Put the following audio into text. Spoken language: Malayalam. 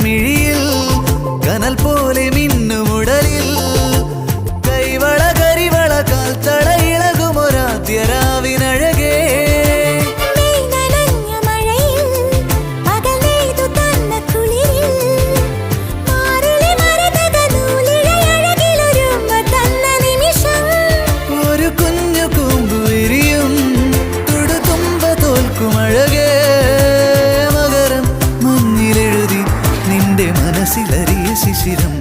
മിഴിയിൽ കനൽ പോലെ മിന്നുമുടലിൽ കൈവള കരിവള കാൽത്തട ഇളകുമൊരാദ്യരാവിനഴകേ ഒരു കുഞ്ഞു കൂമ്പു വിരിയും തുടുതുമ്പ തോൽക്കുമഴകേ മകരം മഞ്ഞിലെഴുതി നിന്റെ മനസ്സിലറിയ ശിശിരം